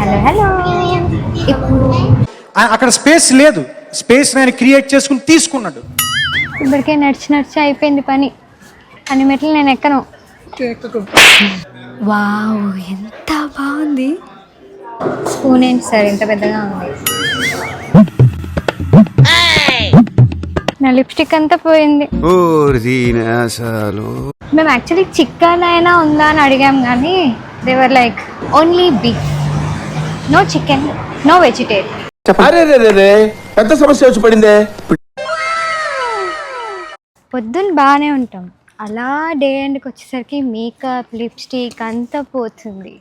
Hello hello. ఇప్పుడు అక్కడ space లేదు, స్పేస్ ఆయన క్రియేట్ చేసుకుని తీసుకున్నాడు. ఇప్పటికే నడిచి నడిచి అయిపోయింది పని. అన్ని మెట్లు నేను ఎక్కను. వావ్, ఎంత బాగుంది. స్పూన్ ఏంటి సార్ ఇంత పెద్దగా ఉంది? నా లిప్స్టిక్ అంతా పోయింది. మేము యాక్చువల్లీ చికెన్ అయినా ఉందా అని అడిగాం, కానీ they were like only beef, no chicken, no vegetarian. పెద్ద సమస్య వచ్చి పడిందే. పొద్దున్న బాగానే ఉంటాం, అలా డే ఎండ్కి వచ్చేసరికి మేకప్ లిప్స్టిక్ అంతా పోతుంది.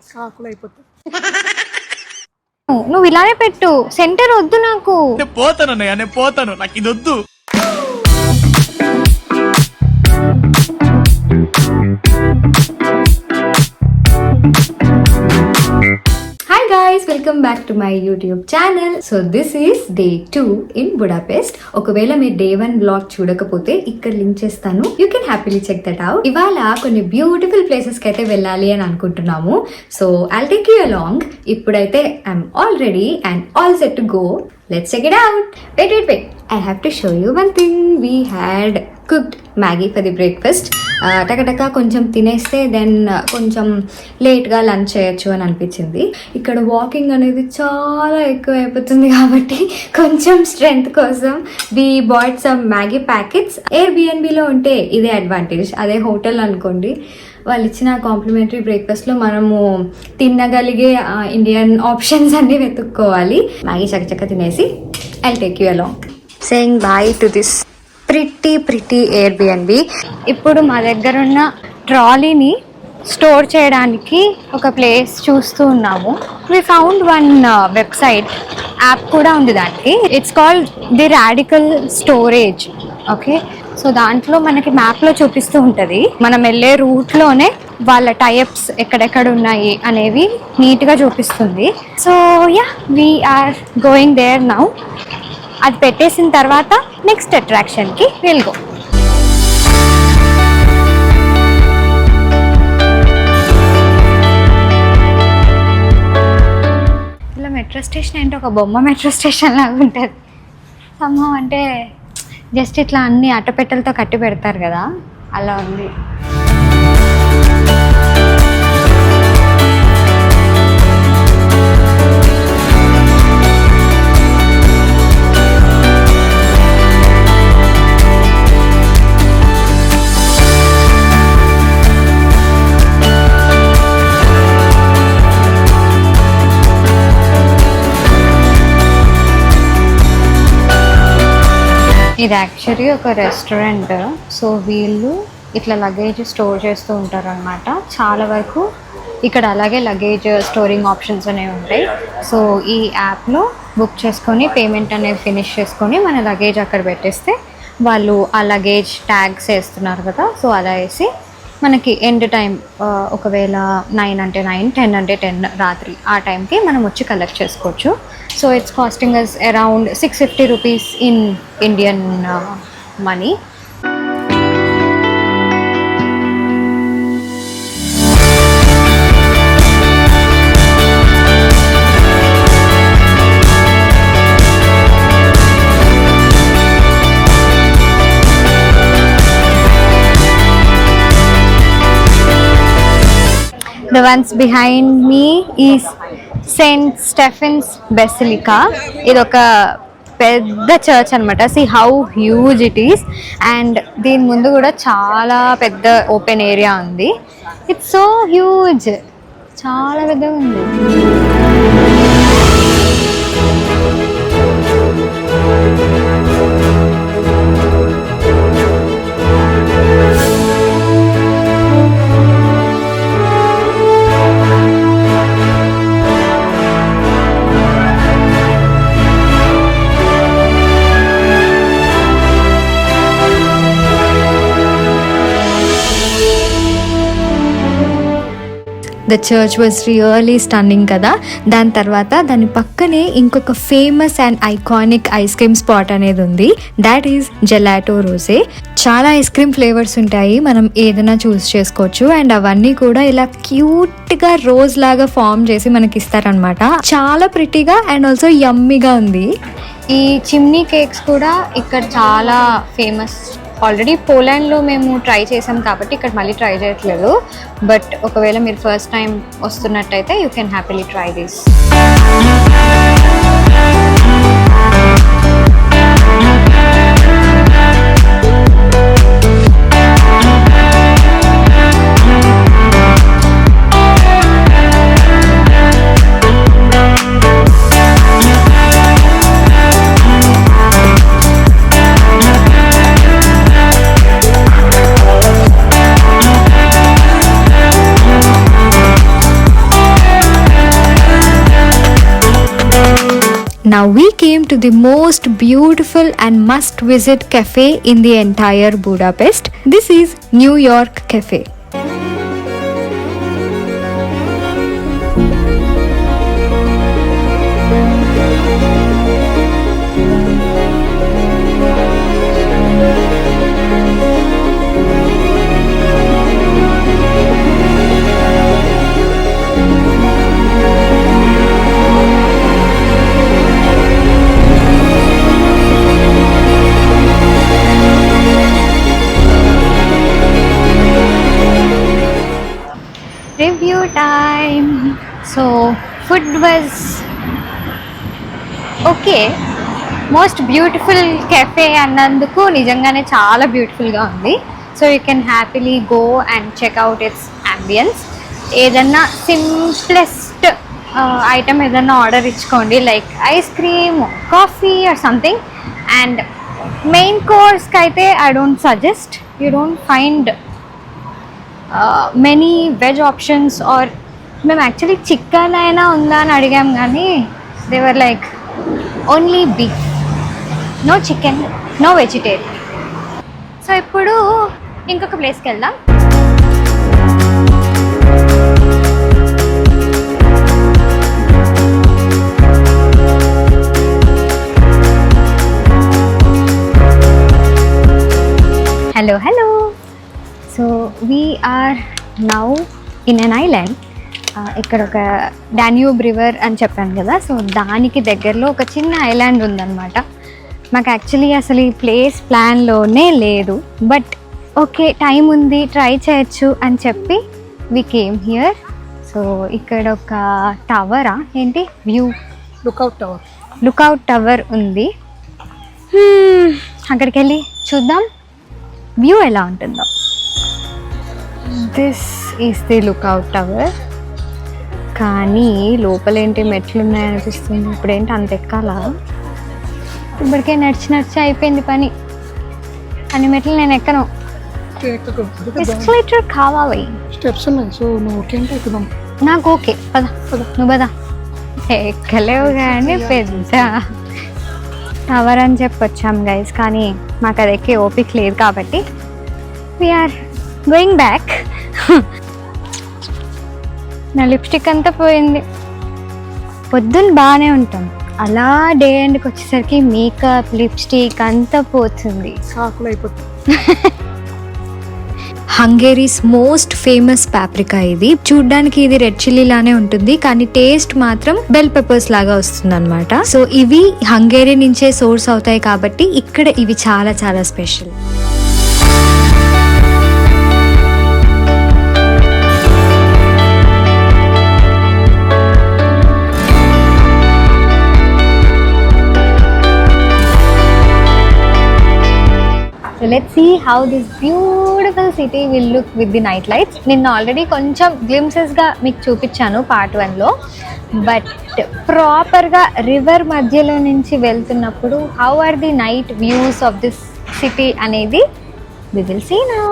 నువ్వు ఇలానే పెట్టు, సెంటర్ వద్దు నాకు. పోతాను, నాకు ఇది వద్దు. Hi guys, welcome back to my YouTube channel. So this is day 2 in Budapest. ఒకవేళ మీరు day 1 vlog చూడకపోతే ఇక్కడ లింక్ చేస్తాను, you can happily check that out. ఇవాళ కొన్ని బ్యూటిఫుల్ ప్లేసెస్ కి అయితే వెళ్ళాలి అని అనుకుంటున్నాము. So I'll take you along. ఇప్పుడైతే I'm all ready and all set to go. Let's check it out. Wait. I have to show you one thing. We had cooked Maggi for the breakfast. టకటక కొంచెం తినేస్తే then కొంచెం లేట్గా lunch చేయొచ్చు అని అనిపించింది. ఇక్కడ వాకింగ్ అనేది చాలా ఎక్కువ అయిపోతుంది కాబట్టి కొంచెం స్ట్రెంగ్త్ కోసం we bought some Maggi packets. ఎయిర్బిఎన్బిలో ఉంటే ఇదే అడ్వాంటేజ్, అదే హోటల్ అనుకోండి, వాళ్ళు ఇచ్చిన కాంప్లిమెంటరీ బ్రేక్ఫాస్ట్లో మనము తినగలిగే ఇండియన్ ఆప్షన్స్ అన్నీ వెతుక్కోవాలి. మ్యాగీ చక్కచక్క తినేసి I'll take you along. Saying bye to this pretty Airbnb. ఇప్పుడు మా దగ్గర ఉన్న ట్రాలీని స్టోర్ చేయడానికి ఒక ప్లేస్ చూస్తూ ఉన్నాము. We found one website, app కూడా ఉంది దానికి. It's called the radical storage. Okay, so దాంట్లో మనకి మ్యాప్లో చూపిస్తూ ఉంటుంది, మనం వెళ్ళే రూట్లోనే వాళ్ళ టైప్స్ ఎక్కడెక్కడ ఉన్నాయి అనేవి నీట్గా చూపిస్తుంది. So yeah, we're going there now. అది పెట్టేసిన తర్వాత నెక్స్ట్ అట్రాక్షన్కి విల్ గో. ఇలా మెట్రో స్టేషన్ అంటే ఒక బొమ్మ మెట్రో స్టేషన్ లాగా ఉంటుంది సంభవం. అంటే జస్ట్ ఇట్లా అన్ని అట్టపెట్టెలతో కట్టి పెడతారు కదా, అలా ఉంది. ఇది యాక్చువల్లీ ఒక రెస్టారెంట్. సో వీళ్ళు ఇట్లా లగేజ్ స్టోర్ చేస్తూ ఉంటారు అనమాట. చాలా వరకు ఇక్కడ అలాగే లగేజ్ స్టోరింగ్ ఆప్షన్స్ అనేవి ఉంటాయి. సో ఈ యాప్లో బుక్ చేసుకొని పేమెంట్ అనేది ఫినిష్ చేసుకొని మన లగేజ్ అక్కడ పెట్టేస్తే వాళ్ళు ఆ లగేజ్ ట్యాగ్స్ వేస్తున్నారు కదా, సో అలా వేసి మనకి ఎండ్ టైం ఒకవేళ 9 అంటే 9, 10 అంటే 10 రాత్రి ఆ టైంకి మనం వచ్చి కలెక్ట్ చేసుకోవచ్చు. So it's costing us around 650 rupees in Indian money. The ones behind me is Saint Stephen's Basilica. ఇది ఒక పెద్ద చర్చ్ అనమాట. See how huge it is. And దీని ముందు కూడా చాలా పెద్ద ఓపెన్ ఏరియా ఉంది. It's so huge, చాలా పెద్దగా ఉంది. The church was really stunning కదా. దాని తర్వాత దాని పక్కనే ఇంకొక famous and iconic ice cream spot అనేది ఉంది. That is Gelato Rose. చాలా ఐస్ క్రీమ్ ఫ్లేవర్స్ ఉంటాయి, మనం ఏదైనా చూస్ చేసుకోవచ్చు. అండ్ అవన్నీ కూడా ఇలా క్యూట్ గా రోజ్ లాగా ఫామ్ చేసి మనకి ఇస్తారనమాట. చాలా ప్రిటీగా అండ్ ఆల్సో యమ్మీగా ఉంది. ఈ చిమ్నీ కేక్స్ కూడా ఇక్కడ చాలా ఫేమస్. ఆల్రెడీ పోలాండ్లో మేము ట్రై చేసాం కాబట్టి ఇక్కడ మళ్ళీ ట్రై చేయట్లేదు. బట్ ఒకవేళ మీరు ఫస్ట్ టైం వస్తున్నట్టయితే you can happily try this. Now we came to the most beautiful and must visit cafe in the entire Budapest. This is New York Cafe. Review time. So food was okay. Most beautiful cafe అన్నందుకు నిజంగానే చాలా బ్యూటిఫుల్గా ఉంది. So you can happily go and check out its ambience. ఏదన్నా simplest item ఏదన్నా order ఇచ్చుకోండి, like ice cream, coffee or something. And main కోర్స్కి అయితే I don't suggest. You don't find many veg options. Or మేము యాక్చువల్లీ చికెన్ అయినా ఉందా అని అడిగాం, కానీ they were like only beef, no chicken, no vegetarian. So ఇప్పుడు ఇంకొక ప్లేస్కి వెళ్దాం. Hello. So we are now in an island. ఇక్కడ ఒక డాన్యూబ్ రివర్ అని చెప్పాను కదా, సో దానికి దగ్గరలో ఒక చిన్న ఐలాండ్ ఉందన్నమాట. మాకు యాక్చువల్లీ అసలు ఈ ప్లేస్ ప్లాన్లోనే లేదు, బట్ ఓకే టైం ఉంది ట్రై చేయొచ్చు అని చెప్పి వి కేమ్ హియర్. సో ఇక్కడ ఒక టవరా ఏంటి వ్యూ లుక్అవుట్ టవర్ ఉంది. అక్కడికి వెళ్ళి చూద్దాం వ్యూ ఎలా ఉంటుందో. This is the lookout tower. కానీ లోపలేంటి మెట్లు ఉన్నాయనిపిస్తుంది. ఇప్పుడేంటి అంత ఎక్కాలా? ఇప్పటికే నడిచి అయిపోయింది పని. అన్ని మెట్లు నేను ఎక్కను, ఎస్కలేటర్ కావాలి. స్టెప్స్ ఉన్నాయి, సో నువ్వు ఓకే అంటే ఎక్కుదాం. నాకు ఓకే, పద నువ్వు పద. ఎక్కలేవు కానీ పెద్ద టవర్ అని చెప్పి వచ్చాం గైస్, కానీ మాకు అది ఎక్కే ఓపిక లేదు కాబట్టి వీఆర్ గోయింగ్ బ్యాక్. నా లిప్స్టిక్ అంతా పోయింది. పొద్దున్న బాగానే ఉంటాం, అలా డే ఎండ్కి వచ్చేసరికి మేకప్ లిప్స్టిక్ అంతా పోతుంది, సాకులు అయిపోతుంది. హంగేరీస్ మోస్ట్ ఫేమస్ పాప్రికా ఇది. చూడ్డానికి ఇది రెడ్ చిల్లీ లానే ఉంటుంది, కానీ టేస్ట్ మాత్రం బెల్ పెప్పర్స్ లాగా వస్తుంది అనమాట. సో ఇవి హంగేరీ నుంచే సోర్స్ అవుతాయి కాబట్టి ఇక్కడ ఇవి చాలా చాలా special. So let's see how this beautiful city will look with the night lights. నిన్న ఆల్రెడీ కొంచెం గ్లిమ్సెస్గా మీకు చూపించాను పార్ట్ 1లో, బట్ ప్రాపర్గా రివర్ మధ్యలో నుంచి వెళ్తున్నప్పుడు how are the night views of this city అనేది we will see now.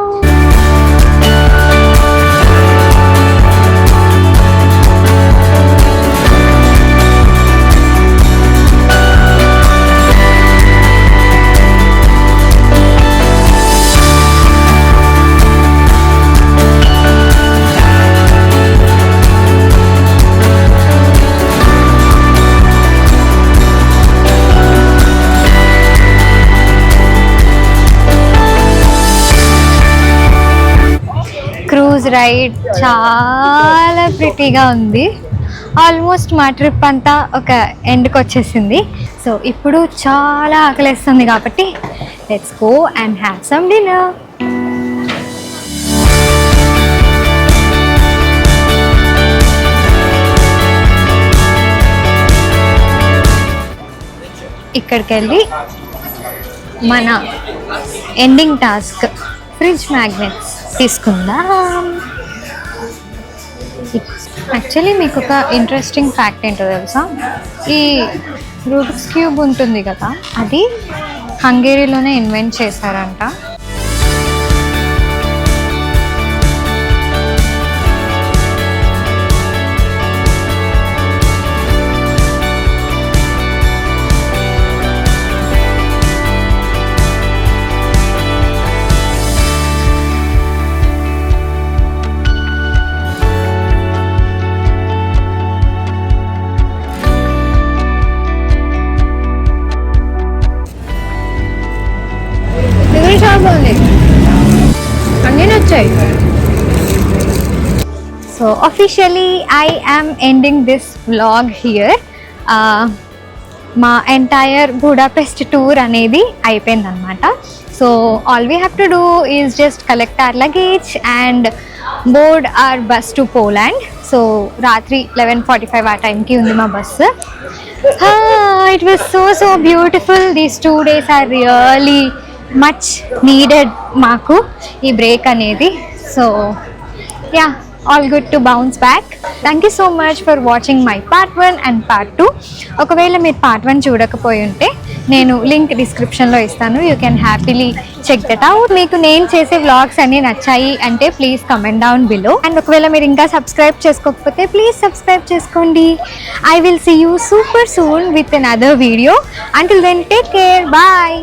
Ride చాలా ప్రిటీగా ఉంది. ఆల్మోస్ట్ మా ట్రిప్ అంతా ఒక ఎండ్కి వచ్చేసింది. సో ఇప్పుడు చాలా ఆకలిస్తుంది కాబట్టి let's go and have some dinner. ఇక్కడికి వెళ్ళి మన ఎండింగ్ టాస్క్ ఫ్రిడ్జ్ మ్యాగ్నెట్స్ తీసుకుందాం. యాక్చువల్లీ మీకు ఒక ఇంట్రెస్టింగ్ ఫ్యాక్ట్ ఏంటో తెలుసా, ఈ రూబిక్స్ క్యూబ్ ఉంటుంది కదా, అది హంగేరీలోనే ఇన్వెంట్ చేశారంట. అన్నీ నచ్చాయి. So officially I am ending this vlog here. మా ఎంటైర్ బుడాపెస్ట్ టూర్ అనేది అయిపోయిందనమాట. So all we have to do is just collect our luggage and board our bus to Poland. So రాత్రి 11:45 ఆ టైంకి ఉంది మా bus. It was so beautiful. These 2 days are really much needed మాకు ఈ break అనేది. So yeah, all good to bounce back. Thank you so much for watching my part 1 and part 2. ఒకవేళ మీరు పార్ట్ 1 చూడకపోయి ఉంటే నేను లింక్ డిస్క్రిప్షన్లో ఇస్తాను. You can happily check that out. మీకు నేను చేసే వ్లాగ్స్ అన్నీ నచ్చాయి అంటే please comment down below. And ఒకవేళ మీరు ఇంకా సబ్స్క్రైబ్ చేసుకోకపోతే ప్లీజ్ సబ్స్క్రైబ్ చేసుకోండి. I will see you super soon with another video. Until then take care. Bye.